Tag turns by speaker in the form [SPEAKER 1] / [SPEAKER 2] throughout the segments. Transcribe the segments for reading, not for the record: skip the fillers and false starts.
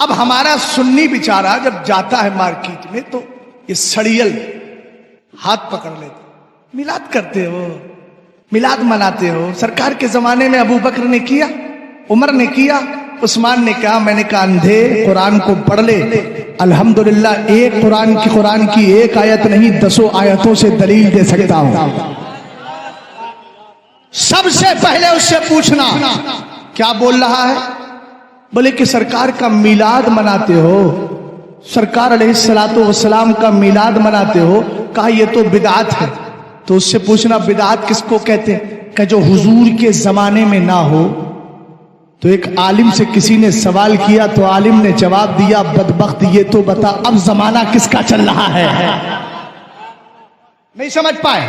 [SPEAKER 1] اب ہمارا سنی بیچارہ جب جاتا ہے مارکیٹ میں تو یہ سڑیل ہاتھ پکڑ لیتے، میلاد کرتے ہو، میلاد مناتے ہو، سرکار کے زمانے میں ابو بکر نے کیا، عمر نے کیا، عثمان نے کہا، میں نے کہا اندھے قرآن کو پڑھ لے، الحمدللہ ایک قرآن کی ایک آیت نہیں 10 آیتوں سے دلیل دے سکتا ہوں۔ سب سے پہلے اس سے پوچھنا کیا بول رہا ہے؟ بولے کہ سرکار کا میلاد مناتے ہو، سرکار علیہ السلام کا میلاد مناتے ہو، کہا یہ تو بدعت ہے۔ تو اس سے پوچھنا بدعت کس کو کہتے ہیں؟ کہ جو حضور کے زمانے میں نہ ہو۔ تو ایک عالم سے کسی نے سوال کیا تو عالم نے جواب دیا، بدبخت یہ تو بتا اب زمانہ کس کا چل رہا ہے؟ نہیں سمجھ پائے؟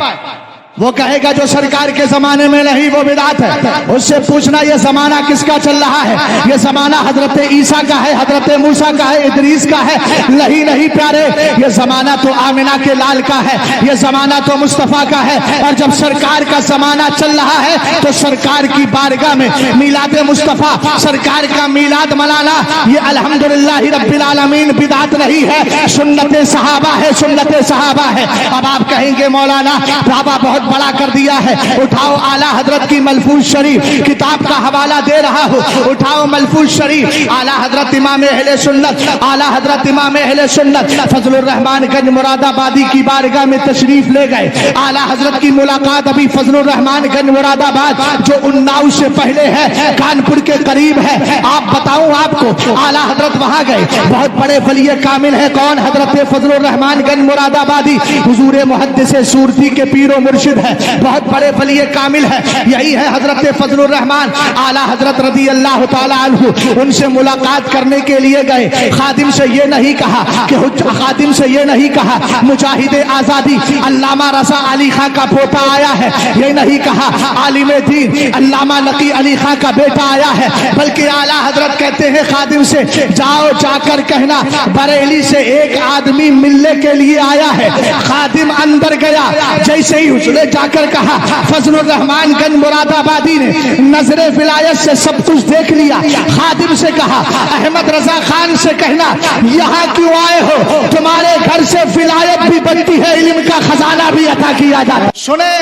[SPEAKER 1] وہ کہے گا جو سرکار کے زمانے میں نہیں وہ بدعت ہے۔ اس سے پوچھنا یہ زمانہ کس کا چل رہا ہے؟ یہ زمانہ حضرت عیسیٰ کا ہے، حضرت موسیٰ کا ہے، ادریس کا ہے؟ نہیں پیارے، یہ زمانہ تو آمنہ کے لال کا ہے، یہ زمانہ تو مصطفیٰ کا ہے۔ اور جب سرکار کا زمانہ چل رہا ہے تو سرکار کی بارگاہ میں میلاد مصطفیٰ، سرکار کا میلاد منانا یہ الحمدللہ رب العالمین بدعت نہیں ہے، سنت صحابہ ہے، سنت صحابہ ہے۔ اب آپ کہیں گے مولانا بابا بہت بڑا کر دیا ہے، اٹھاؤ اعلیٰ حضرت کی ملفوظ شریف کتاب کا حوالہ دے رہا ہوں، اٹھاؤ ملفوظ شریف، اعلیٰ حضرت امام اہل سنت، اعلیٰ حضرت امام اہل سنت فضل الرحمان گنج مراد آبادی کی بارگاہ میں تشریف لے گئے۔ اعلیٰ حضرت کی ملاقات ابھی فضل الرحمان گنج مراد آباد جو اناؤ سے پہلے ہے، کانپور کے قریب ہے۔ آپ بتاؤں آپ کو، اعلیٰ حضرت وہاں گئے، بہت بڑے ولی کامل ہے، کون؟ حضرت فضل الرحمان گنج مراد آبادی، حضور محدث صورتی کے پیر و مرشد ہے، بہت بڑے ولی کامل ہے، یہی ہے حضرت فضل الرحمان۔ اعلیٰ حضرت رضی اللہ تعالی عنہ ان سے ملاقات کرنے کے لیے گئے۔ خادم سے یہ نہیں کہا کہ خادم سے یہ نہیں کہا مجاہد آزادی علامہ رضا علی خان کا پوتا آیا ہے، یہ نہیں کہا عالم دین علامہ نقی علی خان کا بیٹا آیا ہے، بلکہ اعلیٰ حضرت کہتے ہیں خادم سے جاؤ جا کر کہنا بریلی سے ایک آدمی ملنے کے لیے آیا ہے۔ خادم اندر گیا، جیسے ہی اس نے جا کر کہا فضل الرحمان گنج مراد آبادی نے نظر ولایت سے سب کچھ دیکھ لیا۔ خادم سے کہا احمد رضا خان سے کہنا یہاں کیوں آئے ہو؟ تمہارے گھر سے ولایت بھی بنتی ہے، علم کا خزانہ بھی عطا کیا جاتا ہے۔ سنیں،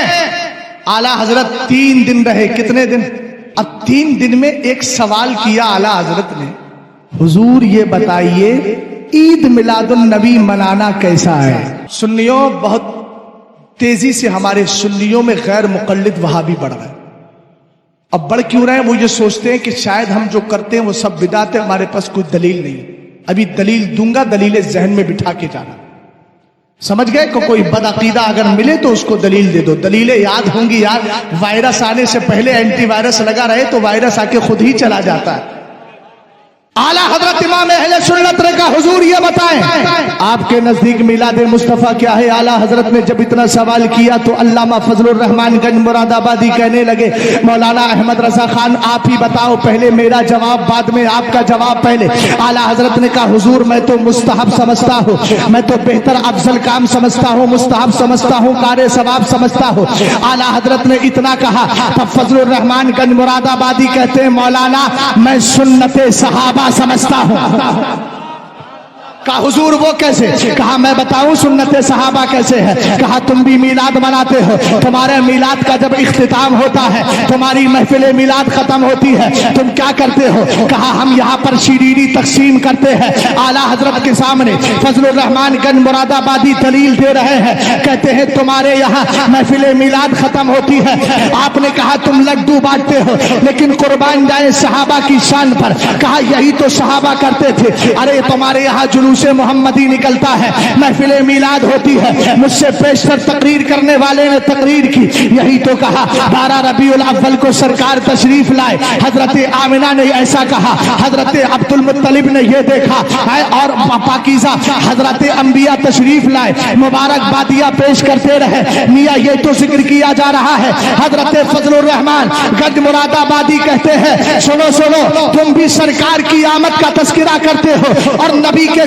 [SPEAKER 1] اعلیٰ حضرت 3 دن رہے۔ کتنے دن؟ اب 3 دن میں ایک سوال کیا اعلیٰ حضرت نے، حضور یہ بتائیے عید میلاد النبی منانا کیسا ہے؟ سنیوں بہت تیزی سے ہمارے سنیوں میں غیر مقلد وہابی بڑھ رہے ہیں۔ اب بڑھ کیوں رہے ہیں؟ وہ یہ سوچتے ہیں کہ شاید ہم جو کرتے ہیں وہ سب بدعت ہے، ہمارے پاس کوئی دلیل نہیں۔ ابھی دلیل دوں گا، دلیل ذہن میں بٹھا کے جانا۔ سمجھ گئے کہ کوئی بدعقیدہ اگر ملے تو اس کو دلیل دے دو، دلیلیں یاد ہوں گی یار۔ وائرس آنے سے پہلے اینٹی وائرس لگا رہے تو وائرس آ کے خود ہی چلا جاتا ہے۔ اعلیٰ حضرت امام اہل سنت نے کہا حضور یہ بتائیں آپ کے نزدیک میلاد مصطفیٰ کیا ہے؟ اعلیٰ حضرت نے جب اتنا سوال کیا تو علامہ فضل الرحمان گنج مراد آبادی کہنے لگے مولانا احمد رضا خان آپ ہی بتاؤ، پہلے میرا جواب بعد میں آپ کا جواب پہلے۔ اعلیٰ حضرت نے کہا حضور میں تو مستحب سمجھتا ہوں، میں تو بہتر افضل کام سمجھتا ہوں، مستحب سمجھتا ہوں، کار ثواب سمجھتا ہوں۔ اعلیٰ حضرت نے اتنا کہا تب فضل الرحمان گنج مراد آبادی کہتے ہیں مولانا میں سنت صحابہ سمجھتا ہوں۔ کہا حضور وہ کیسے؟ کہا میں بتاؤں سنت صحابہ کیسے ہے؟ کہا تم بھی میلاد مناتے ہو، تمہارے میلاد کا جب اختتام ہوتا ہے، تمہاری محفل میلاد ختم ہوتی ہے، تم کیا کرتے ہو؟ کہا ہم یہاں پر شیرینی تقسیم کرتے ہیں۔ اعلیٰ حضرت کے سامنے فضل الرحمان گنج مراد آبادی دلیل دے رہے ہیں، کہتے ہیں تمہارے یہاں محفل میلاد ختم ہوتی ہے، آپ نے کہا تم لڈو بانٹتے ہو، لیکن قربان جائے صحابہ کی شان پر۔ کہا یہی تو صحابہ کرتے تھے۔ ارے تمہارے یہاں جلوس محمدی نکلتا ہے، محفل میلاد ہوتی ہے، مجھ سے پیشتر تقریر کرنے والے نے تقریر کی، یہی تو کہا 12 ربیع الاول کو سرکار تشریف لائے، حضرت آمنہ نے ایسا کہا، حضرت عبد المطلب نے یہ دیکھا، اور پاکیزہ حضرت انبیاء تشریف لائے، مبارک بادیاں پیش کرتے رہے۔ میاں یہ تو ذکر کیا جا رہا ہے، حضرت فضل الرحمان گنج مراد آبادی کہتے ہیں سنو سنو، تم بھی سرکار کی آمد کا تذکرہ کرتے ہو اور نبی کے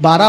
[SPEAKER 1] 12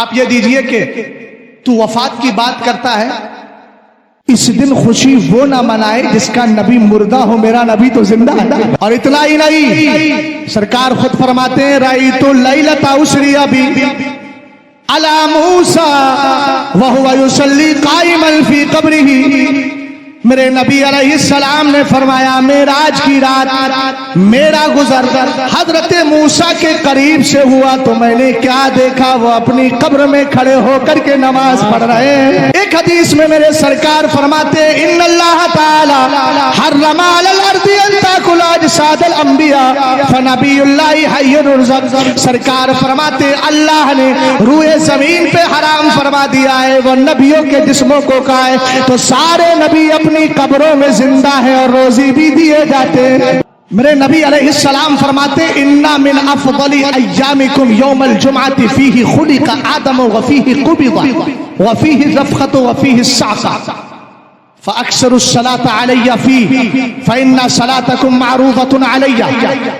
[SPEAKER 1] آپ یہ دیجئے کہ تو وفات کی بات کرتا ہے، اس دن خوشی وہ نہ منائے جس کا نبی مردہ ہو، میرا نبی تو زندہ ہے۔ اور اتنا ہی نہیں، سرکار خود فرماتے ہیں رأیت اللیلۃ اسری بی علی موسیٰ وہو یصلی قائما فی قبرہ، میرے نبی علیہ السلام نے فرمایا معراج کی رات میرا گزر حضرت موسیٰ کے قریب سے ہوا تو میں نے کیا دیکھا، وہ اپنی قبر میں کھڑے ہو کر کے نماز پڑھ رہے ہیں۔ ایک حدیث میں میرے سرکار فرماتے ہیں ان اللہ تعالی حرم علی الارض ان تاکل اجساد الانبیاء فنبی اللہ حی یرزق، سرکار فرماتے ہیں اللہ نے روئے زمین پہ حرام فرما دیا ہے وہ نبیوں کے جسموں کو کھائے، تو سارے نبی اپنی قبروں میں زندہ ہے اور روزی بھی دیے جاتے ہیں۔ میرے نبی علیہ السلام فرماتے اِنَّا مِنْ أَفْضَلِ أَيَّامِكُمْ يَوْمَ الْجُمْعَةِ فِيهِ خُلِقَ آدَمُ وَفِيهِ قُبِضَ وَفِيهِ الرَّفْخَةُ وَفِيهِ الصَّعْقَةُ فَأَكْثِرُوا الصَّلَاةَ عَلَيَّ فِيهِ فَإِنَّ صَلَاتَكُمْ مَعْرُوضَةٌ عَلَيَّ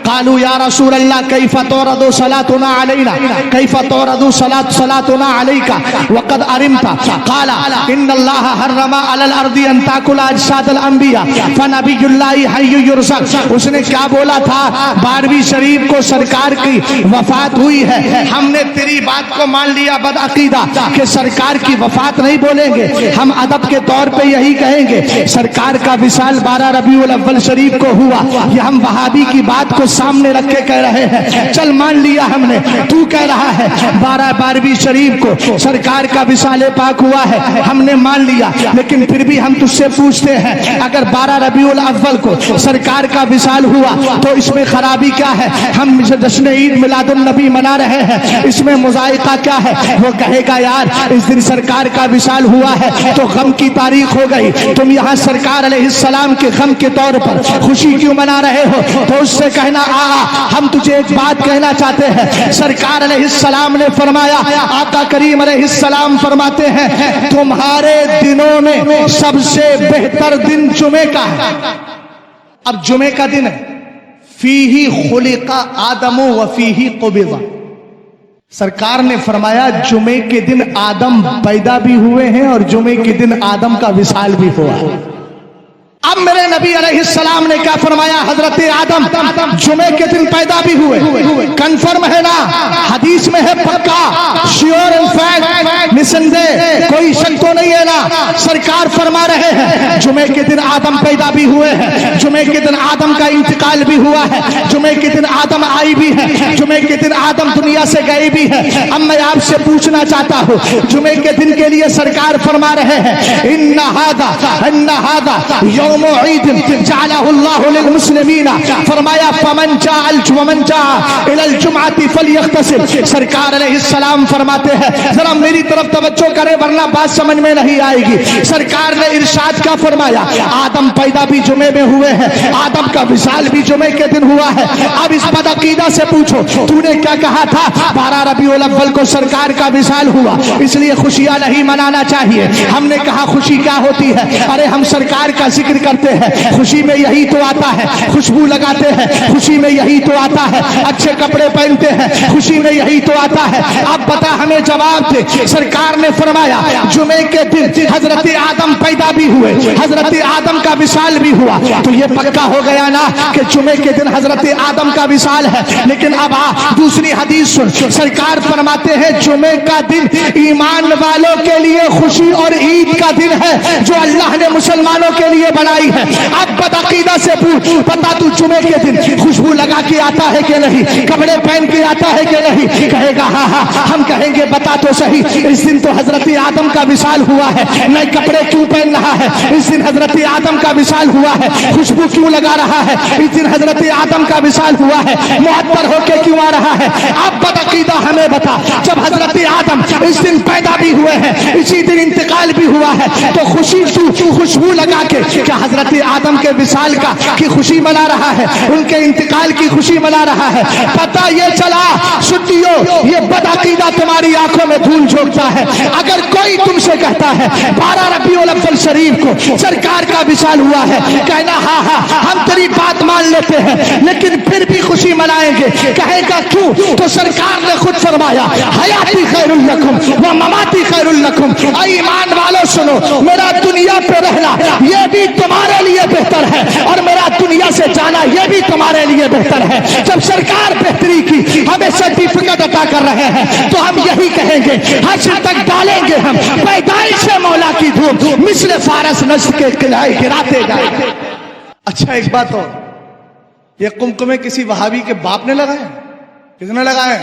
[SPEAKER 1] قَالُوا يَا رَسُولَ اللَّهِ كَيْفَ تُعْرَضُ صَلَاتُنَا عَلَيْنَا كَيْفَ تُعْرَضُ صَلَاتُنَا عَلَيْكَ وَقَدْ أَرِمْتَ قَالَ إِنَّ اللَّهَ حَرَّمَ عَلَى الْأَرْضِ أَن تَأْكُلَ أَجْسَادَ الْأَنْبِيَاءِ فَنَبِيُّ اللَّهِ حَيٌّ يُرْزَقُ، اس نے کیا بولا تھا؟ 12ویں شریف کو سرکار کی وفات ہوئی ہے، ہم نے تیری بات کو مان لیا بدعقیدہ کہ سرکار کی وفات نہیں بولیں گے، ہم ادب کے طور پہ یہی کہیں گے سرکار کا وصال 12 ربیع الاول شریف کو ہوا، یہ ہم وہابی کی بات کو سامنے رکھ کے کہہ رہے ہیں، چل مان لیا ہم نے، تو کہہ رہا ہے 12 شریف کو سرکار کا وصال پاک ہوا ہے، ہم نے مان لیا، لیکن پھر بھی ہم تجھ سے پوچھتے ہیں اگر 12 ربیع الاول کو سرکار کا وصال ہوا تو اس میں خرابی کیا ہے؟ ہم جشن عید میلاد النبی منا رہے ہیں، اس میں مذائقہ کیا ہے؟ وہ کہے گا یار اس دن سرکار کا وصال ہوا ہے تو غم کی تاریخ ہو گئی، تم یہاں سرکار علیہ السلام کے غم کے طور پر خوشی کیوں منا رہے ہو؟ تو اس سے کہنا ہم تجھے ایک بات کہنا چاہتے ہیں، سرکار علیہ السلام نے فرمایا، آقا کریم علیہ السلام فرماتے ہیں تمہارے دنوں میں سب سے بہتر دن جمعے کا ہے۔ اب جمعے کا دن ہے، فیہ خلق آدم وفیہ قبض، سرکار نے فرمایا جمعے کے دن آدم پیدا بھی ہوئے ہیں اور جمعے کے دن آدم کا وصال بھی ہوا۔ اب میرے نبی علیہ السلام نے کیا فرمایا؟ حضرت آدم جمعے کے دن پیدا بھی ہوئے، کنفرم ہے نا؟ حدیث میں ہے پکا، شیور اینڈ فیکٹ، نسندے کوئی شک تو نہیں ہے نا؟ سرکار فرما رہے ہیں جمعے کے دن آدم پیدا بھی ہوئے ہیں، جمعے کے دن آدم کا انتقال بھی ہوا ہے، جمعے کے دن آدم آئی بھی ہے، جمعے کے دن آدم دنیا سے گئے بھی ہے۔ اب میں آپ سے پوچھنا چاہتا ہوں جمعے کے دن کے لیے سرکار فرما رہے ہیں ان ھذا یوم عید جعلہ اللہ للمسلمین، فرمایا فمن جاء الى الجمعہ فلیغتسل، سرکار علیہ السلام فرماتے ہیں ذرا میری طرف توجہ کرے ورنہ بات سمجھ میں نہیں آئے گی۔ سرکار نے ارشاد کیا فرمایا؟ آدم پیدا بھی جمعے میں ہوئے ہیں، آدم کا وصال بھی جمعے کے دن ہوا ہے۔ اب اس بدعقیدہ سے پوچھو تو نے کیا کہا تھا؟ 12 ربیع الاول کو سرکار کا وصال ہوا اس لیے خوشیاں نہیں منانا چاہیے۔ ہم نے کہا خوشی کیا ہوتی ہے؟ ارے ہم سرکار کا ذکر کرتے ہیں، خوشی میں یہی تو آتا ہے، خوشبو لگاتے ہیں خوشی میں یہی تو آتا ہے، اچھے کپڑے پہنتے ہیں خوشی میں یہی تو آتا ہے۔ اب بتا ہمیں جواب دے۔ سرکار نے فرمایا جمعے کے دن حضرت آدم پیدا بھی ہوئے، حضرت آدم کا وصال بھی ہوا، تو یہ پکا ہو گیا نا کہ جمعے کے دن حضرت آدم کا وصال ہے۔ لیکن اب دوسری حدیث سن، سرکار فرماتے ہیں جمعے کا دن ایمان والوں کے لیے خوشی اور عید کا دن ہے جو اللہ نے مسلمانوں کے لیے بنائی ہے۔ اب بدعقیدہ سے پوچھ پتا تو جمعے کے دن خوشبو لگا کے آتا ہے کہ نہیں، کپڑے پہن کے آتا ہے کہ نہیں؟ کہے گا ہاں ہاں۔ ہم کہیں گے بتا تو صحیح اس دن تو حضرت آدم کا وصال ہوا ہے، نئے کپڑے کیوں پہن رہا ہے؟ اس دن حضرت آدم کا وصال ہوا ہے، خوشبو کیوں لگا رہا ہے؟ اس دن حضرت آدم کا وصال ہوا ہے، معطر ہو کے کیوں آ رہا ہے؟ اب بدعقیدہ ہمیں بتا جب حضرت آدم اس دن پیدا بھی ہوئے ہیں اسی دن انتقال بھی ہوا ہے تو خوشی خوشبو لگا کے کیا حضرت آدم کے وصال کی خوشی منا رہا ہے، ان کے انتقال کی خوشی منا رہا ہے؟ پتہ یہ چلا سٹیوں یہ بدعقیدہ تمہاری آنکھوں میں دھول جھونکتا ہے. اگر کوئی تم سے کہتا ہے 12 ربیع الاول شریف کو سرکار کا وصال ہوا ہے, کہنا ہاں ہاں ہم تیری بات مان لیتے ہیں, لیکن پھر بھی خوشی منائیں گے. کہے گا کیوں؟ تو سرکار نے خود فرمایا حیاتی خیر لکم و مماتی خیر لکم. اے ایمان والو سنو, میرا دنیا پہ رہنا یہ بھی تمہارے لیے بہتر ہے, اور میرا دنیا سے جانا یہ بھی تمہارے لیے بہتر ہے. جب سرکار بہتری کی ہمیں سرٹیفکیٹ عطا کر رہے ہیں تو ہم یہی کہیں گے, حشر تک ڈالیں گے ہم پیدائش سے مولا کی دھوپ مثل فارس نشر کے قلعے گراتے جائیں گے. اچھا ایک بات اور, یہ قمقمے کسی وہابی کے باپ نے لگائے؟ کس نے لگائے؟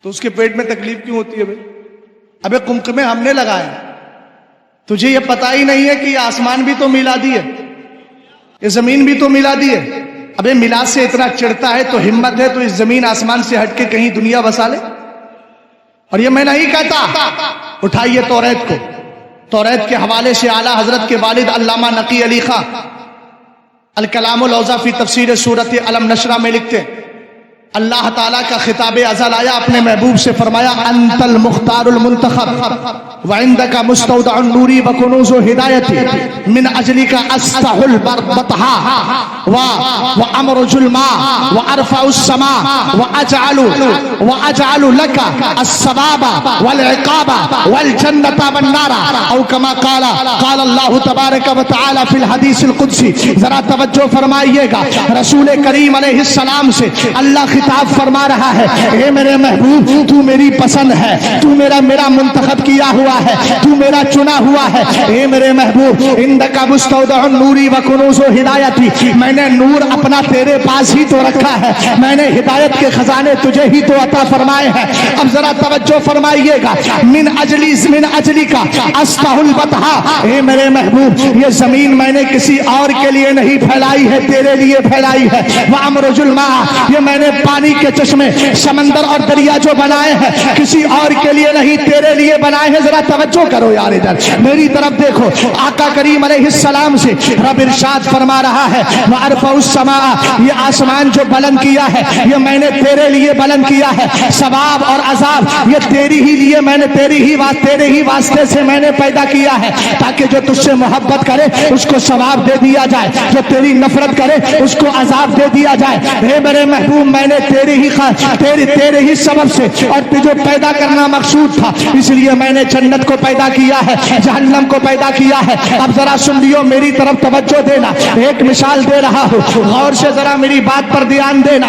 [SPEAKER 1] تو اس کے پیٹ میں تکلیف کیوں ہوتی ہے بھائی؟ ابے قمقمے ہم نے لگائے, تجھے یہ پتا ہی نہیں ہے کہ یہ آسمان بھی تو میلادی ہے, یہ زمین بھی تو میلادی ہے. ابے میلاد سے اتنا چڑھتا ہے تو ہمت ہے تو اس زمین آسمان سے ہٹ کے کہیں دنیا بسا لے. اور یہ میں نہیں کہتا, اٹھائیے توریت کو, توریت کے حوالے سے اعلیٰ حضرت کے والد علامہ نقی علی خان الکلام الاوضح فی تفسیر سورۃ علم نشرہ میں لکھتے اللہ تعالیٰ کا خطاب ازل آیا, اپنے محبوب سے فرمایا انت المختار المنتخب وعندک مستودع النوری وکنوز ہدایتی من اجلک استح البطحاء وامرج الماء وارفع السماء واجعل لك الثواب والعقاب والجنة والنار او کما قال اللہ تبارک وتعالی فی الحدیث القدسی. ذرا توجہ فرمائیے گا, رسول کریم علیہ السلام سے اللہ خطاب فرما رہا ہے, اے میرے محبوب تو میری پسند ہے, تو میرا منتخب کیا ہوا ہے, تو میرا چنا ہوا ہے. اے میرے محبوب عندک مستودع النوری وکنوز ہدایتی, میں نے نور اپنا تیرے پاس ہی تو رکھا ہے, میں نے ہدایت کے خزانے تجھے ہی تو عطا فرمائے ہیں. اب ذرا توجہ فرمائیے گا, من اجلی کا استح البطحاء, اے میرے محبوب یہ زمین میں نے کسی اور کے لیے نہیں پھیلائی ہے, تیرے لیے پھیلائی ہے. وامرج الماء, یہ میں نے پانی کے چشمے سمندر اور دریا جو بنائے ہیں کسی اور کے لیے نہیں, تیرے لیے بنائے ہیں. ذرا توجہ کرو یار, ادھر میری طرف دیکھو. آقا کریم علیہ السلام سے رب ارشاد فرما رہا ہے وارفع السماء, یہ آسمان جو بلند کیا ہے یہ میں نے تیرے لیے بلند کیا ہے. ثواب اور عذاب یہ تیری ہی لیے, میں نے تیرے ہی واسطے سے میں نے پیدا کیا ہے, تاکہ جو تجھ سے محبت کرے اس کو ثواب دے دیا جائے, جو تیری نفرت کرے اس کو عذاب دے دیا جائے. اے میرے محبوب میں نے تیرے ہی سبب سے, اور تجھے پیدا کرنا مقصود تھا, اس لیے میں نے جنت کو پیدا کیا ہے, جہنم کو پیدا کیا ہے. اب ذرا سن لیو, میری طرف توجہ دینا, ایک مثال دے رہا ہوں, غور سے ذرا میری بات پر دھیان دینا.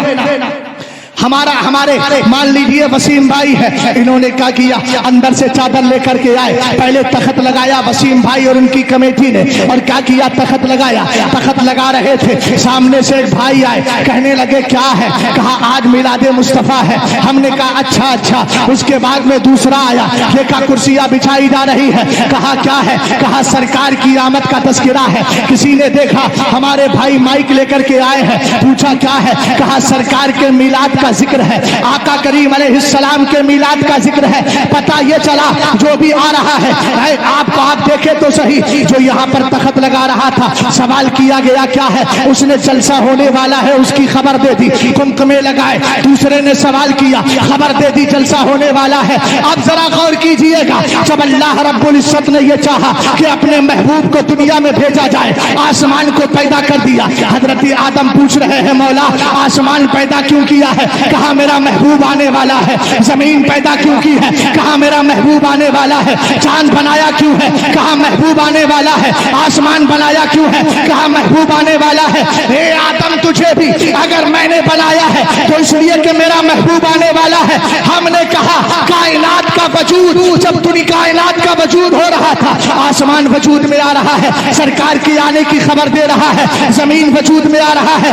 [SPEAKER 1] ہمارے مان لیجیے وسیم بھائی ہے, انہوں نے کیا کیا, اندر سے چادر لے کر کے آئے, پہلے تخت لگایا وسیم بھائی اور ان کی کمیٹی نے, اور کیا کیا, تخت لگایا. تخت لگا رہے تھے, سامنے سے ایک بھائی آئے, کہنے لگے کیا ہے, کہا آج میلاد مصطفیٰ ہے. ہم نے کہا اچھا. اس کے بعد میں دوسرا آیا, دیکھا کرسیاں بچھائی جا رہی ہے, کہا کیا ہے, کہا سرکار کی آمد کا تذکرہ ہے. کسی نے دیکھا ہمارے بھائی مائک لے کر کے آئے ہیں, پوچھا کیا ہے, کہا سرکار کے میلاد کا ذکر ہے, آقا کریم علیہ السلام کے میلاد کا ذکر ہے. پتہ یہ چلا جو بھی آ رہا ہے, آپ دیکھیں تو صحیح, جو یہاں پر تخت لگا رہا تھا, سوال کیا گیا کیا ہے, اس نے جلسہ ہونے والا ہے اس کی خبر دے دی, قمقمے لگائے. دوسرے نے سوال کیا, خبر دے دی جلسہ ہونے والا ہے. اب ذرا غور کیجئے گا, جب اللہ رب العزت نے یہ چاہا کہ اپنے محبوب کو دنیا میں بھیجا جائے, آسمان کو پیدا کر دیا. حضرت آدم پوچھ رہے ہیں مولا آسمان پیدا کیوں کیا ہے, کہا میرا محبوب آنے والا ہے. زمین پیدا کیوں کی ہے, کہا میرا محبوب آنے والا ہے. چاند بنایا کیوں ہے, کہا محبوب آنے والا ہے. آسمان بنایا کیوں ہے, کہا محبوب آنے والا ہے. اے آدم تجھے بھی اگر میں نے بنایا ہے تو اس لیے کہ میرا محبوب آنے والا ہے. ہم نے کہا کائنات کا وجود, جب دنیا کائنات کا وجود ہو رہا تھا, آسمان وجود میں آ رہا ہے, سرکار کی آنے کی خبر دے رہا ہے. زمین وجود میں آ رہا ہے,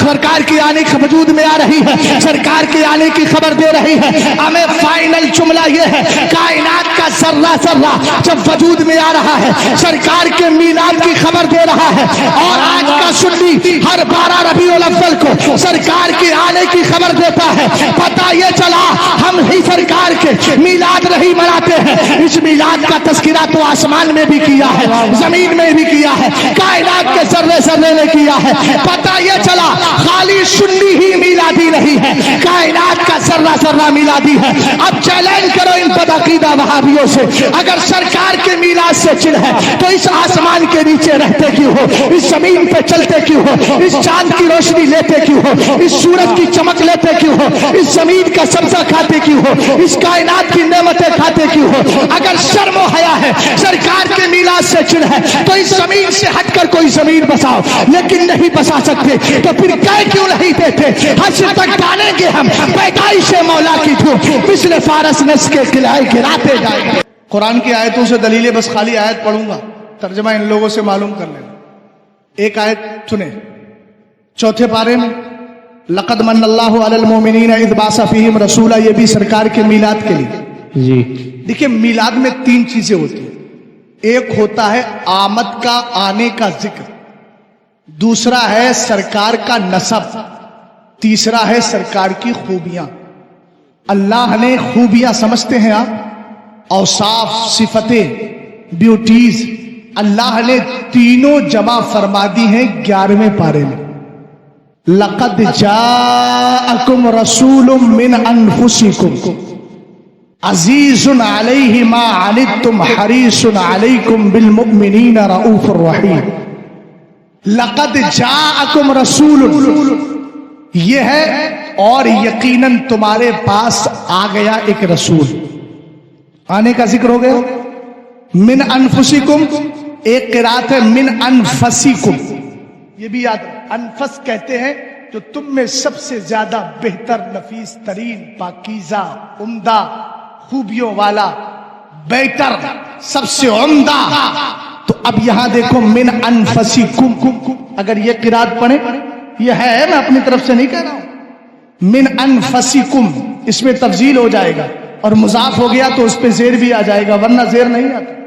[SPEAKER 1] سرکار کی آنے کی وجود میں آ رہی ہے, سرکار کے آنے کی خبر دے رہی ہے. ہمیں فائنل جملہ یہ ہے, کائنات کا ذرہ ذرہ جب وجود میں آ رہا ہے، سرکار کے میلاد کی خبر دے رہا ہے، اور آج کا سنی ہر 12 ربیع الاول کو سرکار کے آنے کی خبر دیتا ہے، پتہ یہ چلا ہم ہی سرکار کے میلاد نہیں مناتے ہیں۔ اس میلاد کا تذکرہ تو آسمان میں بھی کیا ہے، زمین میں بھی کیا ہے، کائنات کے ذرے ذرے نے کیا ہے۔ پتہ یہ چلا خالی سنی ہی میلادی نہیں ہے، کائنات کا ذرہ ذرہ میلادی ہے۔ اب چیلنج کرو ان بدعقیدہ وہابیوں سے، اگر سرکار کے میلاد سے چل ہے تو اس آسمان کے نیچے رہتے کیوں ہو، اس زمین پہ چلتے کیوں ہو، اس چاند کی روشنی لیتے کیوں ہو، اس سورج کی چمک لیتے کیوں ہو، اس زمین کا سبزہ کھاتے کیوں ہو، اس کائنات کی نعمتیں کھاتے کیوں ہو؟ اگر شرم و حیا ہے، سرکار کے میلاد سے چل ہے تو اس زمین سے ہٹ کر کوئی زمین بساؤ، لیکن نہیں بسا سکتے تو پھر کہہ کیوں نہیں دیتے؟ حشر تک ڈالیں گے ہم پیدائش مولا کی دھوپ، مثل فارس نس کے قلعے گراتے جائیں گے۔ قرآن کی آیتوں سے دلیلیں بس خالی آیت پڑھوں گا، ترجمہ ان لوگوں سے معلوم کر لینا۔ ایک آیت سنیں 4 پارے میں، لقد من اللہ علی المؤمنین اذ بعث فیہم رسولا، یہ بھی سرکار کے میلاد کے لیے جی۔ دیکھیں میلاد میں 3 چیزیں ہوتی ہیں، ایک ہوتا ہے آمد کا، آنے کا ذکر، دوسرا ہے سرکار کا نسب، تیسرا ہے سرکار کی خوبیاں۔ اللہ نے خوبیاں سمجھتے ہیں آپ، اوصاف، صفتیں، بیوٹیز، اللہ نے تینوں جمع فرما دی ہیں 11ویں پارے میں۔ لقد جاءکم رسول من انفسکم عزیز علیہ ما عنتم حریص علیکم بالمؤمنین رؤوف الرحیم۔ لقد جاءکم رسول، یہ ہے اور یقیناً تمہارے پاس آ گیا ایک رسول۔ آنے کا ذکر ہو گیا، من انفسکم، ایک قرات ہے من انفسکم، یہ بھی یاد، انفس کہتے ہیں جو تم میں سب سے زیادہ بہتر، نفیس ترین، پاکیزہ، عمدہ خوبیوں والا، بیٹر، سب سے عمدہ۔ تو اب یہاں دیکھو من انفسکم، اگر یہ قرات پڑھیں، یہ ہے، میں اپنی طرف سے نہیں کہہ رہا ہوں، من انفسکم، اس میں تفضیل ہو جائے گا، اور مضاف ہو گیا تو اس پہ زیر بھی آ جائے گا، ورنہ زیر نہیں آتا۔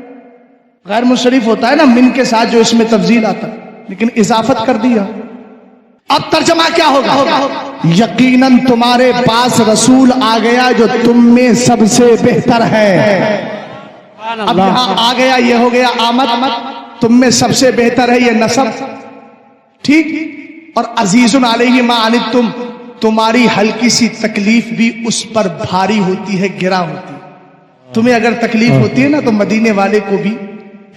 [SPEAKER 1] غیر منصرف ہوتا ہے نا من کے ساتھ جو اس میں تفضیل آتا، لیکن اضافت کر دیا۔ اب ترجمہ کیا ہوگا؟ یقیناً تمہارے پاس رسول آ گیا جو تم میں سب سے بہتر ہے۔ اب یہاں آ گیا، یہ ہو گیا آمد، تم میں سب سے بہتر ہے، یہ نسب، ٹھیک۔ اور عزیز علیہ ما عنتم، تمہاری ہلکی سی تکلیف بھی اس پر بھاری ہوتی ہے، گرا ہوتی ہے۔ تمہیں اگر تکلیف ہوتی ہے نا تو مدینے والے کو بھی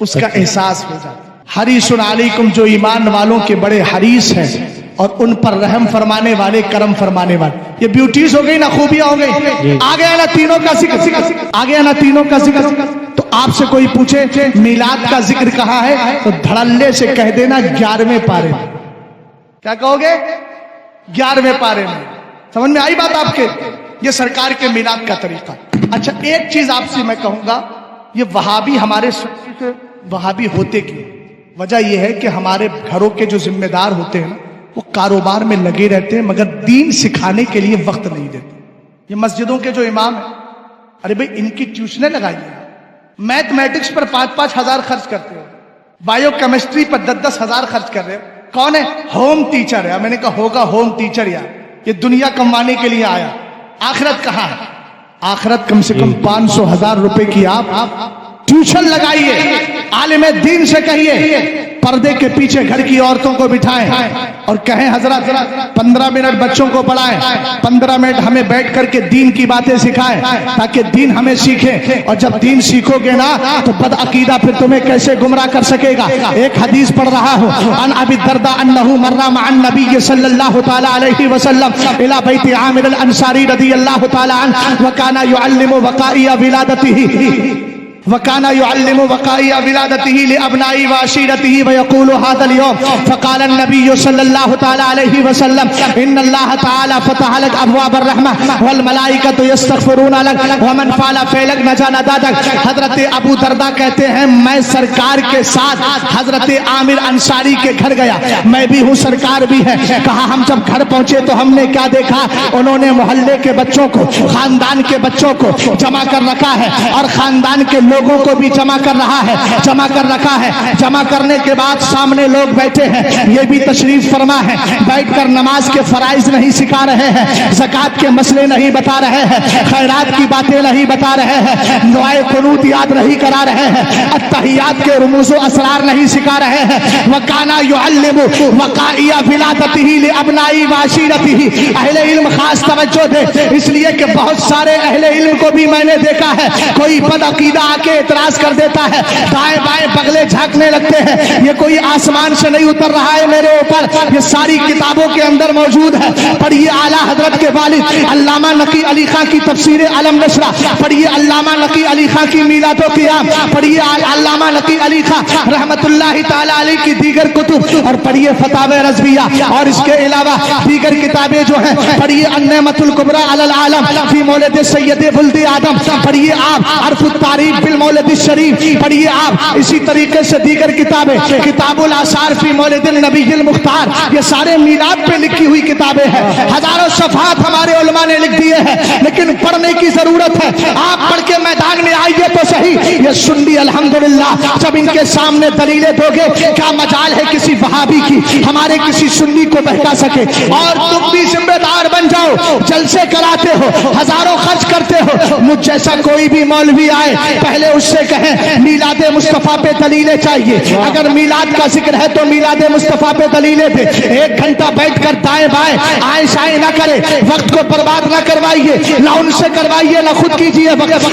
[SPEAKER 1] اس کا احساس ہو جاتا ہے۔ حریص علیکم، جو ایمان والوں کے بڑے حریص ہیں اور ان پر رحم فرمانے والے، کرم فرمانے والے۔ یہ بیوٹیز ہو گئی نا، خوبیاں ہو گئی، آ گیا نا تینوں کا ذکر، آ گیا نا تینوں کا ذکر۔ تو آپ سے کوئی پوچھے میلاد کا ذکر کہاں ہے تو دھڑلے سے کہہ دینا 11ویں پارے میں۔ کیا کہو گے؟ 11ویں پارے میں۔ سمجھ میں آئی بات آپ کے؟ یہ سرکار کے میلاد کا طریقہ۔ اچھا ایک چیز آپ سے میں کہوں گا، یہ وہابی ہمارے وہابی ہوتے کی وجہ یہ ہے کہ ہمارے گھروں کے جو ذمہ دار ہوتے ہیں نا، وہ کاروبار میں لگے رہتے ہیں مگر دین سکھانے کے لیے وقت نہیں دیتے۔ یہ مسجدوں کے جو امام ہیں، ارے بھائی ان کی ٹیوشنیں لگائیے، میتھمیٹکس پر 5-5 ہزار خرچ کرتے ہو، بایو کیمسٹری پر 10-10 ہزار خرچ کر رہے ہو۔ کون ہے؟ ہوم ٹیچر ہے۔ میں نے کہا ہوگا ہوم ٹیچر، یار یہ دنیا کمانے کے لیے آیا، آخرت کہاں ہے؟ آخرت کم سے کم 500,000 روپے کی آپ ٹیوشن لگائیے، عالم دین سے کہیے، پردے کے پیچھے گھر کی عورتوں کو بٹھائیں اور کہیں حضرت 15 منٹ بچوں کو پڑھائیں، 15 منٹ ہمیں بیٹھ کر کے دین کی باتیں سکھائیں تاکہ دین ہمیں سیکھیں۔ اور جب دین سیکھو گے نا تو بد عقیدہ پھر تمہیں کیسے گمراہ کر سکے گا؟ ایک حدیث پڑھ رہا ہوں، عن ابی الدرداء انہ مر مع النبی صلی اللہ تعالی علیہ وسلم الى بیت عامر الانصاری رضی اللہ تعالی عنہ وکان یعلم وقائع ولادتہ۔ وكان يعلم وقائع ولادته لأبنائه وعشيرته ويقول هذا اليوم فقال النبي صلى الله تعالى عليه وسلم إن الله تعالى فتح لك أبواب الرحمة والملائكة يستغفرون لك ومن فعل فعلك نجا ندادك. حضرت ابو دردہ کہتے ہیں میں سرکار کے ساتھ حضرت عامر انصاری کے گھر گیا, میں بھی ہوں سرکار بھی ہے. کہا ہم جب گھر پہنچے تو ہم نے کیا دیکھا, انہوں نے محلے کے بچوں کو خاندان کے بچوں کو جمع کر رکھا ہے اور خاندان کے لوگوں کو بھی جمع کر رہا ہے, جمع کر رکھا ہے. جمع کرنے کے بعد سامنے لوگ بیٹھے ہیں, یہ بھی تشریف فرما ہے, بیٹھ کر نماز کے فرائض نہیں سکھا رہے ہیں, زکات کے مسئلے نہیں بتا رہے ہیں, خیرات کی باتیں نہیں بتا رہے ہیں, دعائے قنوت یاد نہیں کرا رہے ہیں, التحیات کے رموز و اسرار نہیں سکھا رہے ہیں. وَكَانَ يُعَلِّمُ وَقَائِعَ وِلَادَتِهِ لِأَبْنَائِهِ وَعَشِيرَتِهِ. اہل علم خاص توجہ دے, اس لیے کہ بہت سارے اہل علم کو بھی میں نے دیکھا ہے کوئی بد عقیدہ آ کے اعتراض کر دیتا ہے, دائیں بائیں بغلے جھانکنے لگتے ہیں. یہ کوئی آسمان سے نہیں اتر رہا ہے میرے اوپر, یہ ساری کتابوں کے اندر موجود ہے. پڑھیے اعلیٰ حضرت کے والد علامہ نقی علی خان کی تفسیر علم نشرہ, پڑھیے علامہ نقی علی خان کی میلاد و قیام, پڑھیے علامہ نقی علی خان رحمت اللہ تعالی علیہ کی دیگر کتب, اور پڑھیے فتاوی رضویہ, اور اس کے علاوہ دیگر کتابیں جو ہیں پڑھیے النعمت الکبریٰ علی العالم فی مولد سید ولد آدم, پڑھیے آپ عرف التعریف بالمولد الشریف, پڑھیے آپ اسی طریقے سے دیگر کتابیں, کتاب الاثار فی مولد النبی المختار, یہ سارے میلاد پہ لکھی ہوئی کتابیں ہیں. ہزاروں صفحات ہمارے علماء نے لکھ دیے ہیں, لیکن پڑھنے کی ضرورت ہے. آپ پڑھ کے میدان میں آئیے تو صحیح. یہ سنی الحمدللہ جب ان کے سامنے دلیلیں دو گے, کیا مجال ہے کسی وہابی کی ہمارے کسی سنی کو بہکا سکے. اور تم بھی ذمہ دار بن جاؤ, جلسے کراتے ہو, ہزاروں خرچ کرتے ہو, مجھ جیسا کوئی بھی مولوی آئے پہلے اس سے کہیں میلاد مصطفیٰ پہ دلیلیں چاہیے. اگر میلاد کا ذکر ہے تو میلاد مصطفیٰ پہ دلیلیں دے. ایک گھنٹہ بیٹھ کر دائیں بائیں آئیں شائیں نہ کرے, وقت کو برباد نہ کروائیے, نہ ان سے کروائیے نہ خود کیجیے.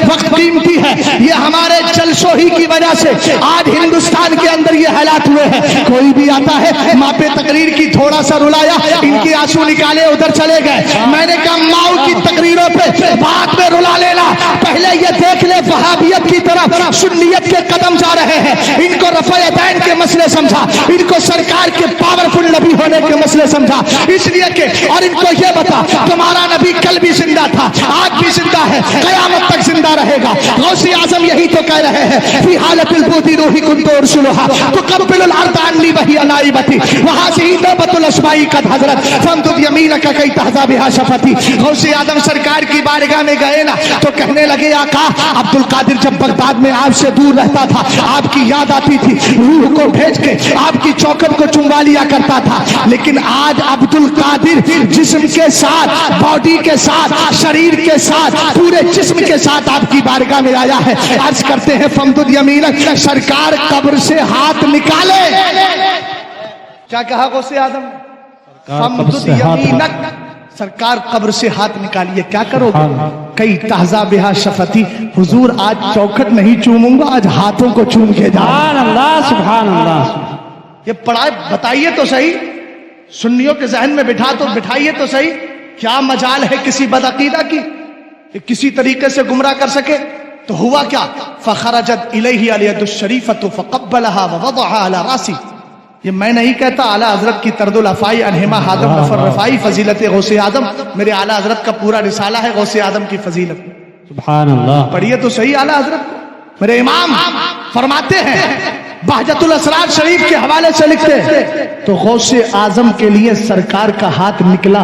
[SPEAKER 1] وقت قیمتی ہے. یہ ہمارے جلسوں ہی کی وجہ سے آج ہندوستان کے اندر یہ حالات ہوئے ہیں. کوئی بھی آتا ہے ماں پہ تقریر کی, تھوڑا سا رلایا, ان کی آنسو نکالے ادھر چلے گئے. میں نے کہا ماؤں کی تقریروں پہ بعد میں رلا لینا, پہلے یہ دیکھ لے وہابیت کی طرف سنیت کے قدم جا رہے ہیں. ان کو رفع دین کے مسئلے سمجھا, ان کو سرکار کے پاورفل نبی ہونے کے مسئلے سمجھا, اس لیے کہ اور ان کو یہ بتا تمہارا نبی کل بھی زندہ تھا, آج بھی زندہ ہے, قیامت تک زندہ رہے گا. غوث اعظم یہی تو کہہ رہے ہیں فی حالت البود روحی کنت ارسلها تقبل الارض عنی وہی نائبتی وہذہ توبۃ الاسماء قد حضرت فامدد یمینک کی تحظی بها شفتی. غوث اعظم سرکار کی بارگاہ میں گئے نا تو کہنے لگے آقا عبد القادر جب بغداد میں آپ سے دور رہتا تھا آپ کی یاد آتی تھی, روح کو بھیج کے آپ کی چوکٹ کو چنبا لیا کرتا تھا, لیکن آج عبد القادر جسم کے ساتھ, باڈی کے ساتھ, شریر کے ساتھ, پورے جسم کے ساتھ آپ کی بارگاہ میں آیا ہے. عرض کرتے ہیں فمدد یمینک, سرکار قبر سے ہاتھ نکالے. کیا کہا غوث اعظم؟ فمدد یمینک, سرکار قبر سے ہاتھ نکالیے. کیا کرو گے؟ کئی تحظی بہا شفتی, حضور آج چوکھٹ نہیں چوموں گا, آج ہاتھوں کو چوم کے جا.
[SPEAKER 2] سبحان اللہ سبحان اللہ.
[SPEAKER 1] یہ پڑھائے بتائیے تو صحیح, سنیوں کے ذہن میں بٹھا تو بٹھائیے تو صحیح. کیا مجال ہے کسی بدعقیدہ کی کہ کسی طریقے سے گمراہ کر سکے؟ تو ہوا کیا؟ فخرجت الیہ الیۃ الشریفۃ فقبلها ووضعها علی راسی. یہ میں نہیں کہتا, اعلیٰ حضرت کی طرد الافائی انہما حادم نفر رفائی فضیلت غوث اعظم, میرے اعلیٰ حضرت کا پورا رسالہ ہے غوث اعظم کی فضیلت.
[SPEAKER 2] سبحان اللہ.
[SPEAKER 1] پڑھیے تو صحیح اعلیٰ حضرت کو. میرے امام فرماتے ہیں بہجت الاسرار شریف کے حوالے سے لکھتے ہیں تو غوث اعظم کے لیے سرکار کا ہاتھ نکلا.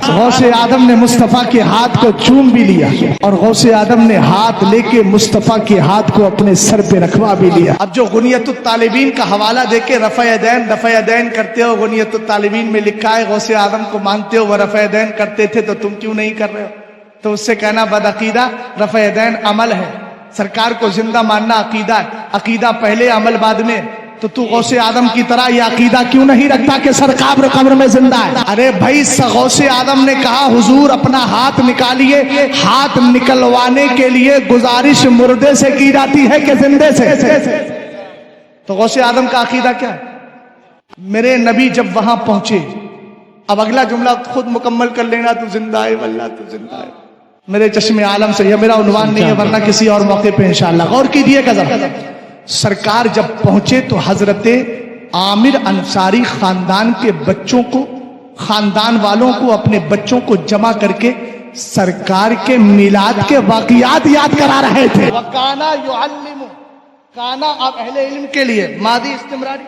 [SPEAKER 1] غوث اعظم نے مصطفیٰ کے ہاتھ کو چوم بھی لیا, اور غوث اعظم نے ہاتھ لے کے مصطفیٰ کے ہاتھ کو اپنے سر پہ رکھوا بھی لیا. اب جو غنیت الطالبین کا حوالہ دے کے رفع دین کرتے ہو, غنیت الطالبین میں لکھا ہے غوث اعظم کو مانتے ہو, وہ رفع دین کرتے تھے تو تم کیوں نہیں کر رہے ہو؟ تو اس سے کہنا بدعقیدہ, رفع دین عمل ہے, سرکار کو زندہ ماننا عقیدہ ہے, عقیدہ پہلے عمل بعد میں. تو غوث اعظم کی طرح یہ عقیدہ کیوں نہیں رکھتا کہ سرکار قبر میں زندہ ہے؟ ارے بھائی غوث اعظم نے کہا حضور اپنا ہاتھ نکالیے, ہاتھ نکلوانے کے لیے گزارش مردے سے کی جاتی ہے کہ زندے سے؟ تو غوث اعظم کا عقیدہ کیا ہے؟ میرے نبی جب وہاں پہنچے, اب اگلا جملہ خود مکمل کر لینا, تو زندہ ہے واللہ تو زندہ ہے. میرے چشم عالم سے، یہ میرا عنوان نہیں ہے ورنہ کسی اور موقع پہ انشاءاللہ غور کیجئے گا ذرا۔ سرکار جب پہنچے تو حضرت عامر انصاری خاندان کے بچوں کو، خاندان والوں کو، اپنے بچوں کو جمع کر کے سرکار کے میلاد کے واقعات یاد کرا رہے تھے۔ وَكَانَ يُعَلِّمُ، کانا اب اہل علم کے لیے ماضی استمراری۔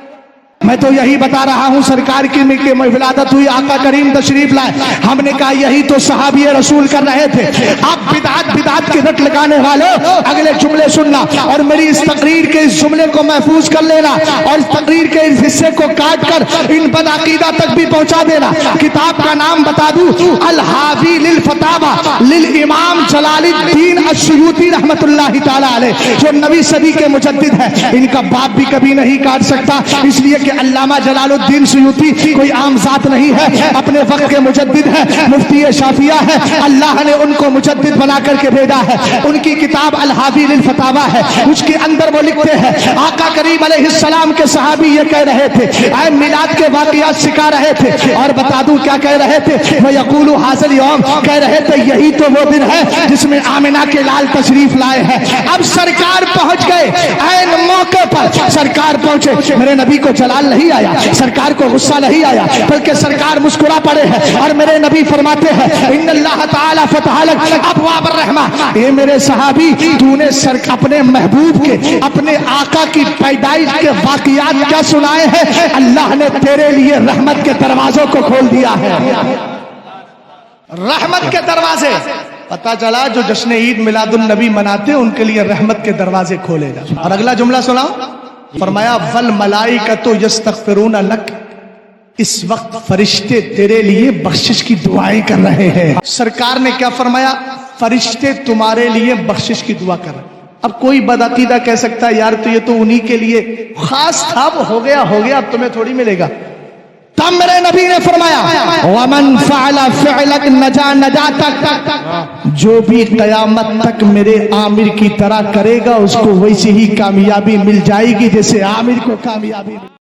[SPEAKER 1] میں تو یہی بتا رہا ہوں، سرکار کی ولادت ہوئی، آقا کریم تشریف لائے، ہم نے کہا یہی تو صحابی رسول کر رہے تھے۔ اب بدعت کی رٹ لگانے والوں اگلے جملے سننا اور میری اس تقریر کے اس جملے کو محفوظ کر لینا اور اس تقریر کے اس حصے کو کاٹ کر ان بدعقیدہ تک بھی پہنچا دینا۔ کتاب کا نام بتا دوں، الحاوی للفتاوی للامام جلال الدین السیوطی رحمۃ اللہ تعالی علیہ، جو نویں صدی کے مجدد ہے۔ ان کا باپ بھی کبھی نہیں کاٹ سکتا، اس لیے کہ علامہ جلال الدین سیوطی کوئی عام ذات نہیں ہے، اپنے وقت کے مجدد ہے، مفتی شافعیہ ہے، اللہ نے ان کو مجدد بنا کر کے بھیجا ہے۔ ان کی کتاب الحاوی للفتاوی ہے، اس کے اندر وہ لکھتے ہیں آقا کریم علیہ السلام کے صحابی یہ کہہ رہے تھے، اے میلاد کے واقعات سکھا رہے تھے، اور بتا دوں کیا کہہ رہے تھے، وَيَقُولُ هَذَا الْيَوْمُ، کہہ رہے تھے یہی تو وہ دن ہے جس میں آمنہ کے لال تشریف لائے ہیں۔ اب سرکار پہنچ گئے، عین موقع پر سرکار پہنچے، میرے نبی کو جلال نہیں آیا، سرکار کو غصہ نہیں آیا، بلکہ سرکار مسکرا پڑے ہیں اور میرے نبی فرماتے ہیں ان اللہ تعالی فتح لک ابواب الرحمہ، اے میرے صحابی تو نے اپنے محبوب کے، اپنے آقا کی پیدائش کے واقعات کیا سنائے ہیں؟ اللہ نے تیرے لیے رحمت کے دروازوں کو کھول دیا ہے، رحمت کے دروازے۔ پتا چلا جو جشن عید میلاد النبی مناتے ان کے لیے رحمت کے دروازے کھولے گا۔ اور اگلا جملہ سناؤ، فرمایا والملائکۃ یستغفرون لک، اس وقت فرشتے تیرے لیے بخشش کی دعائیں کر رہے ہیں۔ سرکار نے کیا فرمایا؟ فرشتے تمہارے لیے بخشش کی دعا کر رہے ہیں۔ اب کوئی بدعقیدہ کہہ سکتا ہے یار تو یہ تو انہی کے لیے خاص تھا، وہ ہو گیا اب تمہیں تھوڑی ملے گا۔ تب میرے نبی نے فرمایا وَمَنْ فَعَلَ فِعْلَكَ نَجَا نَجَاتَكَ، جو بھی قیامت تک میرے عامر کی طرح کرے گا اس کو ویسی ہی کامیابی مل جائے گی جیسے عامر کو کامیابی ملی۔